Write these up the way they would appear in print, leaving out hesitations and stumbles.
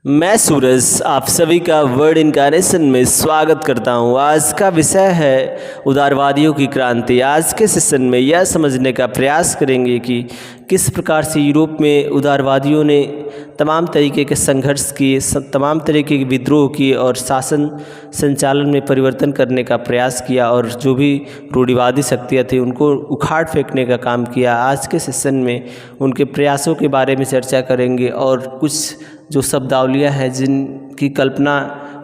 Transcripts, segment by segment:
मैं सूरज आप सभी का वर्ड इनकार्नेशन में स्वागत करता हूं। आज का विषय है उदारवादियों की क्रांति। आज के सेशन में यह समझने का प्रयास करेंगे कि किस प्रकार से यूरोप में उदारवादियों ने तमाम तरीके के संघर्ष किए, तमाम तरीके के विद्रोह किए और शासन संचालन में परिवर्तन करने का प्रयास किया और जो भी रूढ़िवादी शक्तियाँ थी उनको उखाड़ फेंकने का काम किया। आज के सेशन में उनके प्रयासों के बारे में चर्चा करेंगे और कुछ जो शब्दावलियाँ हैं जिनकी कल्पना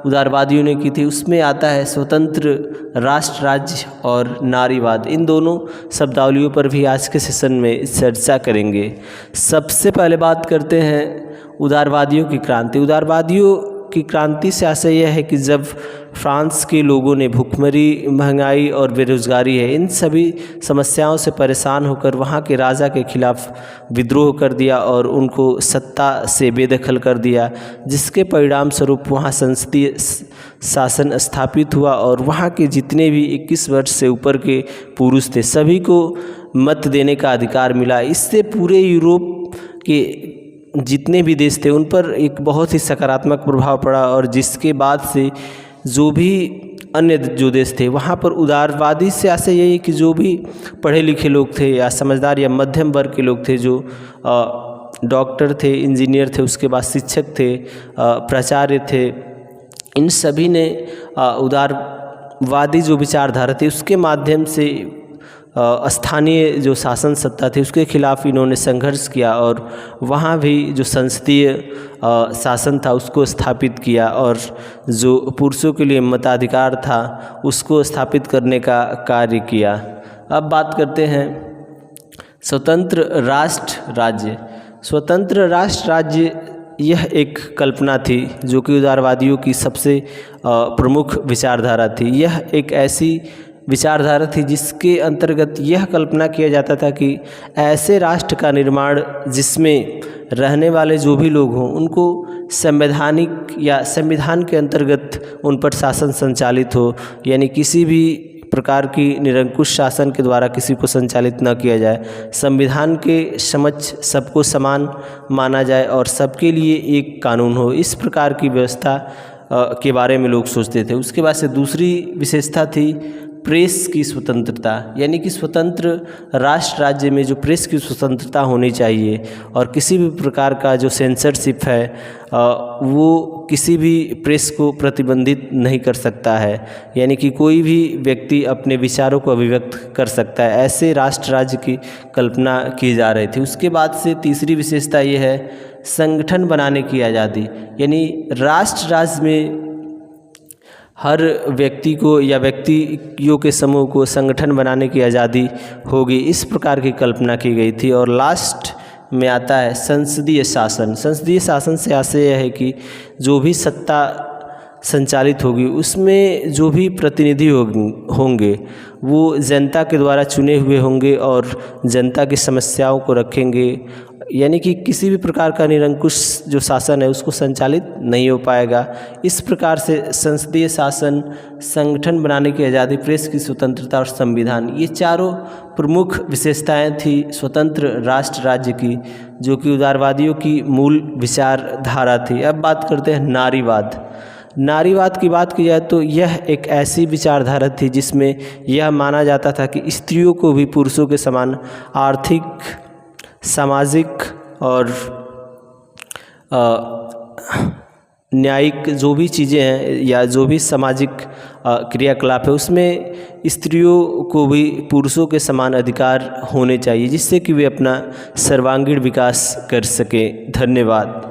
उदारवादियों ने की थी उसमें आता है स्वतंत्र, राष्ट्र राज्य और नारीवाद। इन दोनों शब्दावलियों पर भी आज के सेशन में चर्चा करेंगे। सबसे पहले बात करते हैं उदारवादियों की क्रांति। उदारवादियों की क्रांति से आशय यह है कि जब फ्रांस के लोगों ने भुखमरी, महंगाई और बेरोजगारी है इन सभी समस्याओं से परेशान होकर वहाँ के राजा के खिलाफ विद्रोह कर दिया और उनको सत्ता से बेदखल कर दिया, जिसके परिणाम स्वरूप वहाँ संसदीय शासन स्थापित हुआ और वहाँ के जितने भी 21 वर्ष से ऊपर के पुरुष थे सभी को मत देने का अधिकार मिला। इससे पूरे यूरोप के जितने भी देश थे उन पर एक बहुत ही सकारात्मक प्रभाव पड़ा और जिसके बाद से जो भी अन्य जो देश थे वहाँ पर उदारवादी से आशय यही है कि जो भी पढ़े लिखे लोग थे या समझदार या मध्यम वर्ग के लोग थे, जो डॉक्टर थे, इंजीनियर थे, उसके बाद शिक्षक थे, प्राचार्य थे, इन सभी ने उदारवादी जो विचारधारा थी उसके माध्यम से स्थानीय जो शासन सत्ता थी उसके खिलाफ इन्होंने संघर्ष किया और वहाँ भी जो संसदीय शासन था उसको स्थापित किया और जो पुरुषों के लिए मताधिकार था उसको स्थापित करने का कार्य किया। अब बात करते हैं स्वतंत्र राष्ट्र राज्य। स्वतंत्र राष्ट्र राज्य यह एक कल्पना थी जो कि उदारवादियों की सबसे प्रमुख विचारधारा थी। यह एक ऐसी विचारधारा थी जिसके अंतर्गत यह कल्पना किया जाता था कि ऐसे राष्ट्र का निर्माण जिसमें रहने वाले जो भी लोग हों उनको संवैधानिक या संविधान के अंतर्गत उन पर शासन संचालित हो, यानी किसी भी प्रकार की निरंकुश शासन के द्वारा किसी को संचालित न किया जाए। संविधान के समक्ष सबको समान माना जाए और सबके लिए एक कानून हो। इस प्रकार की व्यवस्था के बारे में लोग सोचते थे। उसके बाद से दूसरी विशेषता थी प्रेस की स्वतंत्रता, यानी कि स्वतंत्र राष्ट्र राज्य में जो प्रेस की स्वतंत्रता होनी चाहिए और किसी भी प्रकार का जो सेंसरशिप है वो किसी भी प्रेस को प्रतिबंधित नहीं कर सकता है, यानी कि कोई भी व्यक्ति अपने विचारों को अभिव्यक्त कर सकता है। ऐसे राष्ट्र राज्य की कल्पना की जा रही थी। उसके बाद से तीसरी विशेषता ये है संगठन बनाने की आज़ादी, यानी राष्ट्र राज्य में हर व्यक्ति को या व्यक्तियों के समूह को संगठन बनाने की आज़ादी होगी, इस प्रकार की कल्पना की गई थी। और लास्ट में आता है संसदीय शासन। संसदीय शासन से आशय यह है कि जो भी सत्ता संचालित होगी उसमें जो भी प्रतिनिधि होंगे वो जनता के द्वारा चुने हुए होंगे और जनता की समस्याओं को रखेंगे, यानी कि किसी भी प्रकार का निरंकुश जो शासन है उसको संचालित नहीं हो पाएगा। इस प्रकार से संसदीय शासन, संगठन बनाने की आज़ादी, प्रेस की स्वतंत्रता और संविधान, ये चारों प्रमुख विशेषताएं थी स्वतंत्र राष्ट्र राज्य की, जो कि उदारवादियों की मूल विचारधारा थी। अब बात करते हैं नारीवाद। नारीवाद की बात की जाए तो यह एक ऐसी विचारधारा थी जिसमें यह माना जाता था कि स्त्रियों को भी पुरुषों के समान आर्थिक, सामाजिक और न्यायिक जो भी चीज़ें हैं या जो भी सामाजिक क्रियाकलाप है उसमें स्त्रियों को भी पुरुषों के समान अधिकार होने चाहिए, जिससे कि वे अपना सर्वांगीण विकास कर सकें। धन्यवाद।